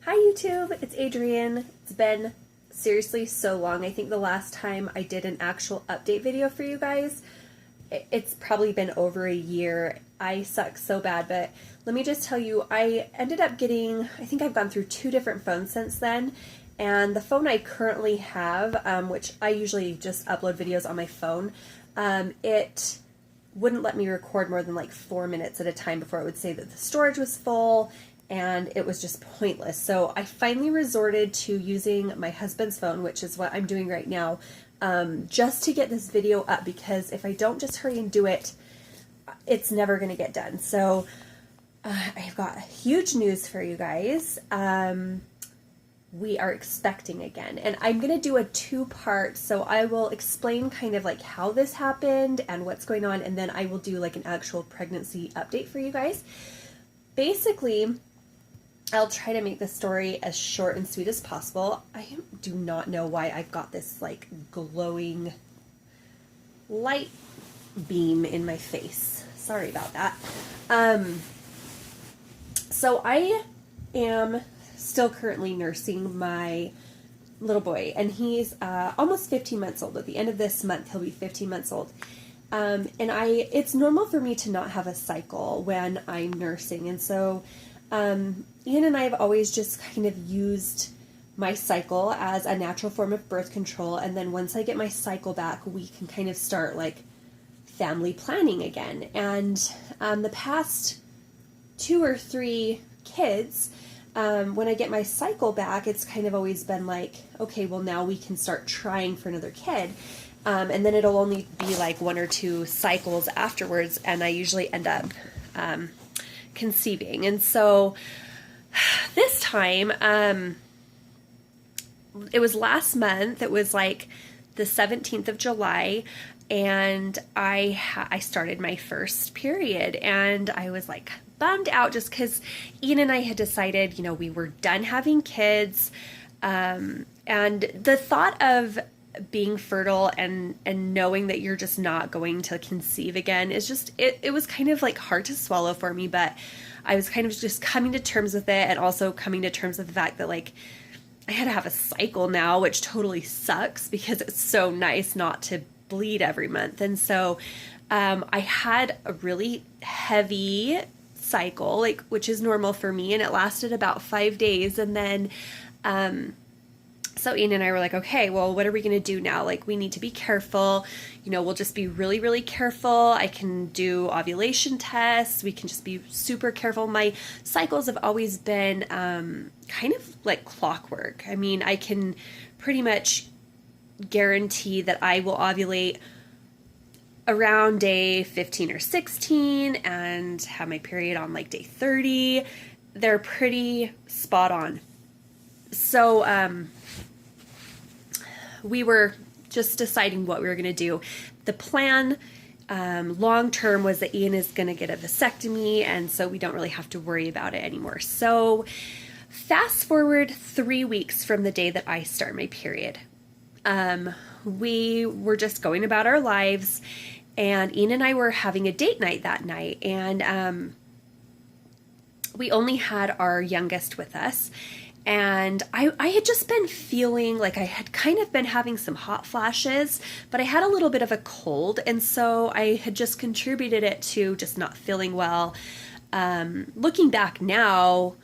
Hi YouTube, it's Adrienne. It's been seriously so long. I think the last time I did an actual update video for you guys, it's probably been over a year. I suck so bad, but let me just tell you, I ended up getting, I think I've gone through 2 different phones since then, and the phone I currently have, which I usually just upload videos on my phone, it wouldn't let me record more than like 4 minutes at a time before it would say that the storage was full, and it was just pointless. So I finally resorted to using my husband's phone, which is what I'm doing right now, just to get this video up, because if I don't just hurry and do it, it's never going to get done. So I've got huge news for you guys. We are expecting again, and I'm going to do a 2-part, so I will explain kind of like how this happened and what's going on, and then I will do like an actual pregnancy update for you guys. Basically, I'll try to make the story as short and sweet as possible. I do not know why I've got this like glowing light beam in my face. Sorry about that. So I am still currently nursing my little boy, and he's almost 15 months old. At the end of this month, he'll be 15 months old. And it's normal for me to not have a cycle when I'm nursing, and so Ian and I have always just kind of used my cycle as a natural form of birth control, and then once I get my cycle back, we can kind of start like family planning again. And the past 2 or 3 kids, when I get my cycle back, it's kind of always been like, okay, well now we can start trying for another kid. And then it'll only be like 1 or 2 cycles afterwards, and I usually end up conceiving. And so this time, it was last month, it was like the 17th of July, and I started my first period, and I was like bummed out just because Ian and I had decided, we were done having kids, and the thought of being fertile and knowing that you're just not going to conceive again is just, it was kind of like hard to swallow for me, but I was kind of just coming to terms with it, and also coming to terms with the fact that like I had to have a cycle now, which totally sucks because it's so nice not to bleed every month. And so I had a really heavy cycle, like, which is normal for me, and it lasted about 5 days. And then so Ian and I were like, okay, well, what are we going to do now? Like, we need to be careful. We'll just be really, really careful. I can do ovulation tests. We can just be super careful. My cycles have always been kind of like clockwork. I mean, I can pretty much guarantee that I will ovulate around day 15 or 16 and have my period on like day 30. They're pretty spot on. So, we were just deciding what we were going to do. The plan long term was that Ian is going to get a vasectomy, and so we don't really have to worry about it anymore. So fast forward 3 weeks from the day that I start my period. We were just going about our lives, and Ian and I were having a date night that night, and we only had our youngest with us. And I had just been feeling like I had kind of been having some hot flashes, but I had a little bit of a cold, and so I had just contributed it to just not feeling well. Looking back now,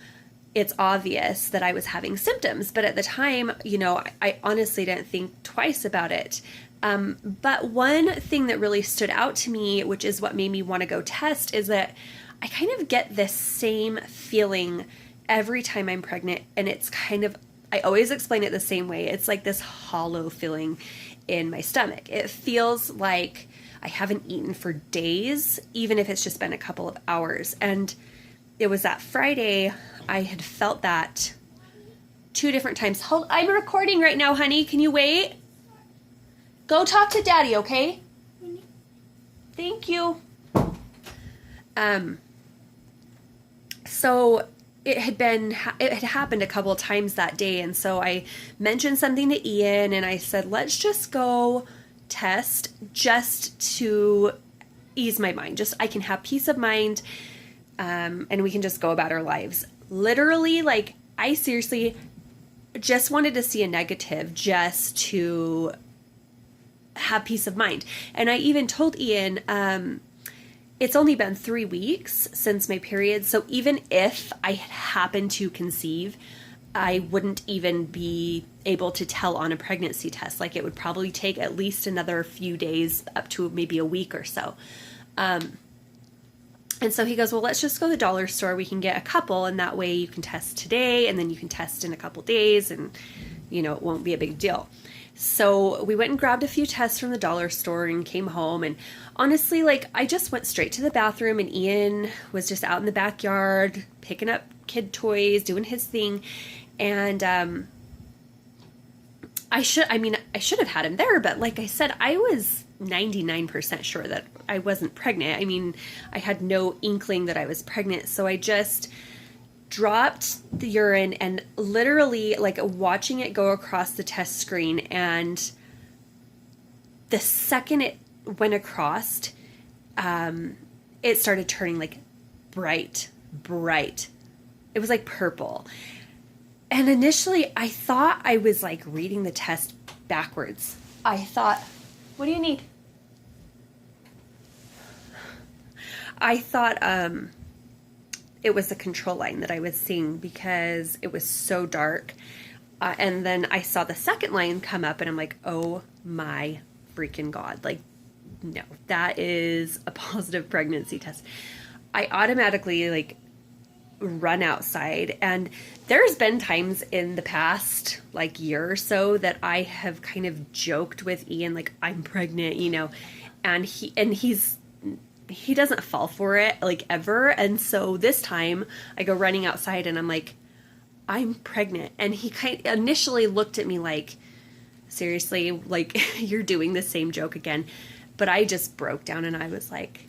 it's obvious that I was having symptoms, but at the time, I honestly didn't think twice about it. But one thing that really stood out to me, which is what made me want to go test, is that I kind of get this same feeling every time I'm pregnant, and it's kind of, I always explain it the same way. It's like this hollow feeling in my stomach. It feels like I haven't eaten for days, even if it's just been a couple of hours. And it was that Friday I had felt that 2 different times. Hold, I'm recording right now, honey. Can you wait? Go talk to Daddy, okay? Thank you. So it had happened a couple of times that day, and so I mentioned something to Ian, and I said, let's just go test just to ease my mind. Just, I can have peace of mind, and we can just go about our lives. Literally, like, I seriously just wanted to see a negative just to have peace of mind. And I even told Ian, it's only been 3 weeks since my period. So even if I happened to conceive, I wouldn't even be able to tell on a pregnancy test. Like, it would probably take at least another few days, up to maybe a week or so. And so he goes, well, let's just go to the dollar store. We can get a couple, and that way you can test today, and then you can test in a couple days, and, you know, it won't be a big deal. So we went and grabbed a few tests from the dollar store and came home. And honestly, like, I just went straight to the bathroom, and Ian was just out in the backyard picking up kid toys, doing his thing. And I should have had him there, but like I said, I was 99% sure that I wasn't pregnant. I mean, I had no inkling that I was pregnant. So I just dropped the urine and literally, like, watching it go across the test screen. And the second it went across, it started turning like bright. It was like purple. And initially I thought I was like reading the test backwards. I thought, what do you need? I thought it was the control line that I was seeing because it was so dark. And then I saw the second line come up, and I'm like, oh my freaking God. Like, no, that is a positive pregnancy test. I automatically like run outside, and there's been times in the past like year or so that I have kind of joked with Ian, like, I'm pregnant, you know, and he doesn't fall for it, like, ever. And so this time I go running outside and I'm like, I'm pregnant. And he initially looked at me like, seriously, like, you're doing the same joke again. But I just broke down and I was like,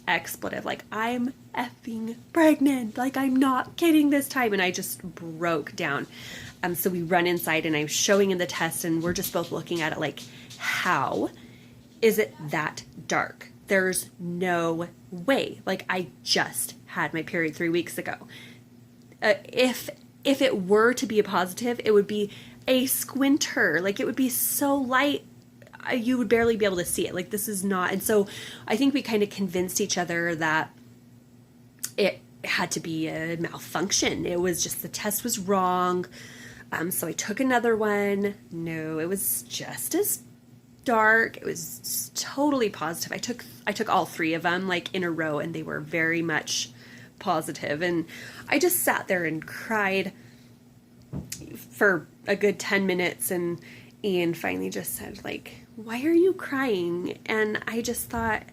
expletive, like, I'm effing pregnant. Like, I'm not kidding this time. And I just broke down. So we run inside and I'm showing him the test, and we're just both looking at it like, how is it that dark? There's no way. Like, I just had my period 3 weeks ago. If it were to be a positive, it would be a squinter. Like, it would be so light, you would barely be able to see it. Like, this is not. And so I think we kind of convinced each other that it had to be a malfunction. It was just the test was wrong. So I took another one. No, it was just as dark. It was totally positive. I took all 3 of them like in a row, and they were very much positive. And I just sat there and cried for a good 10 minutes, and Ian finally just said, like, why are you crying? And I just thought,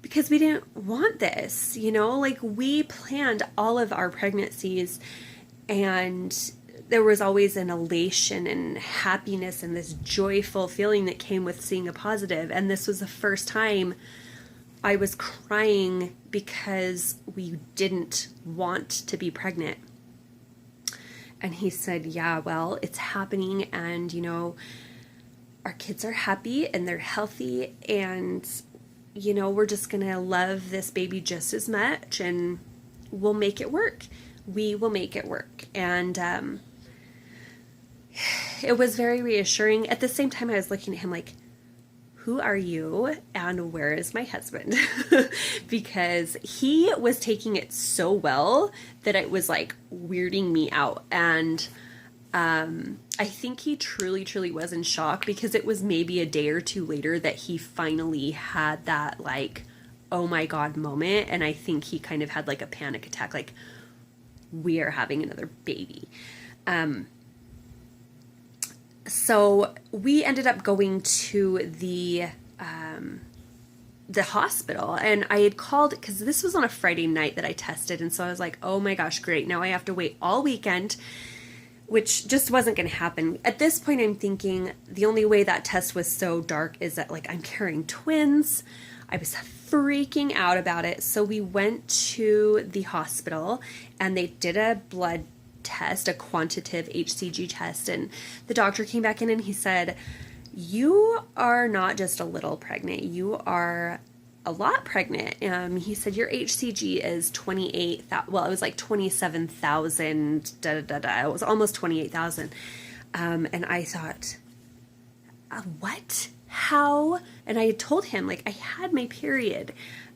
because we didn't want this, you know, like, we planned all of our pregnancies, and there was always an elation and happiness and this joyful feeling that came with seeing a positive. And this was the first time I was crying because we didn't want to be pregnant. And he said, yeah, well, it's happening, and, you know, our kids are happy and they're healthy, and, you know, we're just going to love this baby just as much, and we'll make it work. We will make it work. And it was very reassuring. At the same time, I was looking at him like, who are you and where is my husband? Because he was taking it so well that it was like weirding me out. And I think he truly, truly was in shock, because it was maybe a day or two later that he finally had that like, oh my God moment. And I think he kind of had like a panic attack, like, we are having another baby. So we ended up going to the hospital, and I had called because this was on a Friday night that I tested. And so I was like, oh my gosh, great. Now I have to wait all weekend, which just wasn't going to happen. At this point, I'm thinking the only way that test was so dark is that, like, I'm carrying twins. I was freaking out about it. So we went to the hospital and they did a blood test, a quantitative HCG test, and the doctor came back in and he said, you are not just a little pregnant, you are a lot pregnant. He said, your HCG is 28,000. Well, it was like 27,000. It was almost 28,000. And I thought, what? How? And I had told him, like, I had my period.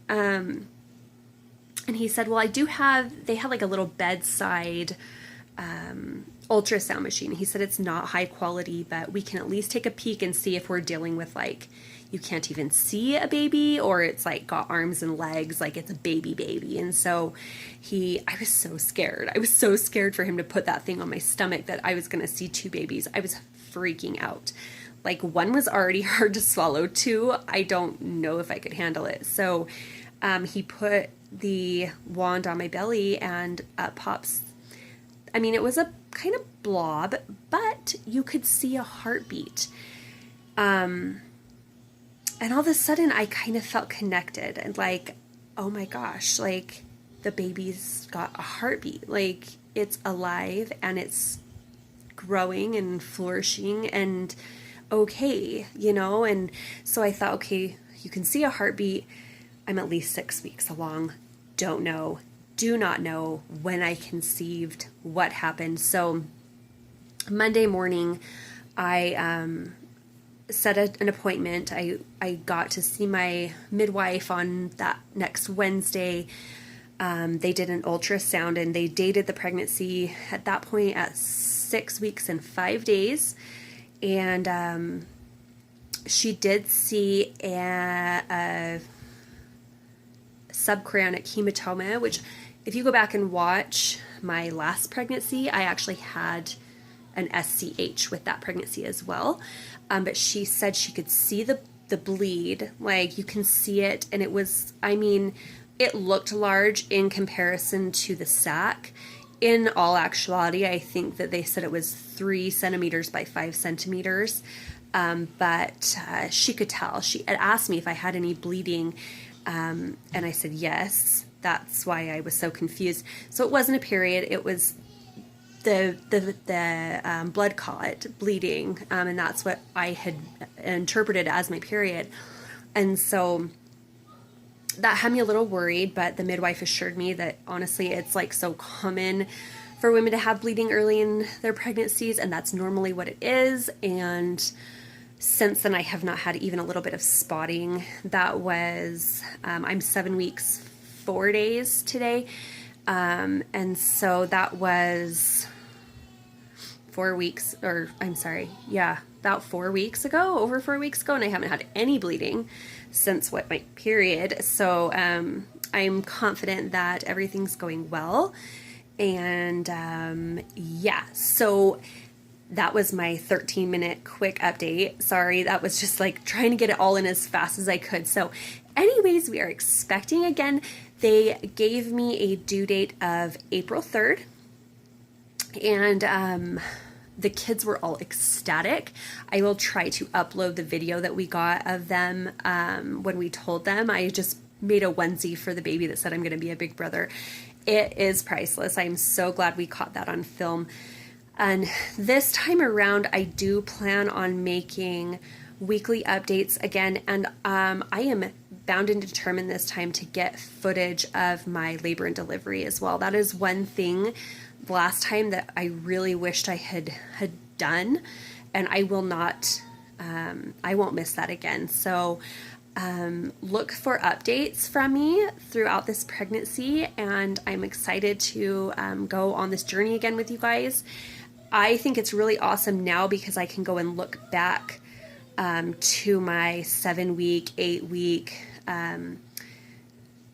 And he said, well, they have like a little bedside ultrasound machine. He said it's not high quality, but we can at least take a peek and see if we're dealing with, like, you can't even see a baby, or it's like got arms and legs, like it's a baby. And so I was so scared. I was so scared for him to put that thing on my stomach that I was going to see 2 babies. I was freaking out. Like, 1 was already hard to swallow. 2, I don't know if I could handle it. So he put the wand on my belly, and pops. I mean, it was a kind of blob, but you could see a heartbeat. And all of a sudden I kind of felt connected, and like, oh my gosh, like the baby's got a heartbeat, like it's alive and it's growing and flourishing and okay, you know? And so I thought, okay, you can see a heartbeat. I'm at least 6 weeks along. Do not know when I conceived, what happened. So Monday morning, I set an appointment. I got to see my midwife on that next Wednesday. They did an ultrasound, and they dated the pregnancy at that point at 6 weeks and 5 days. And she did see a subchorionic hematoma, which, if you go back and watch my last pregnancy, I actually had an SCH with that pregnancy as well. But she said she could see the bleed, like you can see it. And it was, I mean, it looked large in comparison to the sac. In all actuality, I think that they said it was 3 centimeters by 5 centimeters. But she could tell. She had asked me if I had any bleeding. And I said yes. That's why I was so confused. So it wasn't a period. It was the blood clot bleeding, and that's what I had interpreted as my period. And so that had me a little worried, but the midwife assured me that honestly it's like so common for women to have bleeding early in their pregnancies, and that's normally what it is. And since then I have not had even a little bit of spotting. That was I'm 7 weeks 4 days today, and so that was 4 weeks, or I'm sorry, yeah, about 4 weeks ago, over 4 weeks ago, and I haven't had any bleeding since my period. So I'm confident that everything's going well. And yeah, so that was my 13-minute quick update. Sorry, that was just like trying to get it all in as fast as I could. So anyways, we are expecting again. They gave me a due date of April 3rd. And the kids were all ecstatic. I will try to upload the video that we got of them when we told them. I just made a onesie for the baby that said I'm going to be a big brother. It is priceless. I'm so glad we caught that on film. And this time around, I do plan on making weekly updates again. And I am bound and determined this time to get footage of my labor and delivery as well. That is one thing last time that I really wished I had done, and I will not, I won't miss that again. So look for updates from me throughout this pregnancy, and I'm excited to go on this journey again with you guys. I think it's really awesome now because I can go and look back to my 7-week, 8-week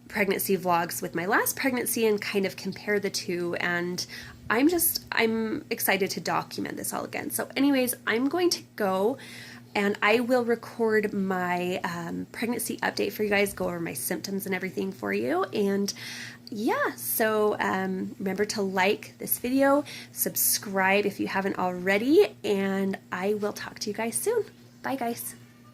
pregnancy vlogs with my last pregnancy and kind of compare the two, and I'm excited to document this all again. So anyways, I'm going to go and I will record my pregnancy update for you guys, go over my symptoms and everything for you. And yeah, so remember to like this video, subscribe if you haven't already, and I will talk to you guys soon. Bye guys.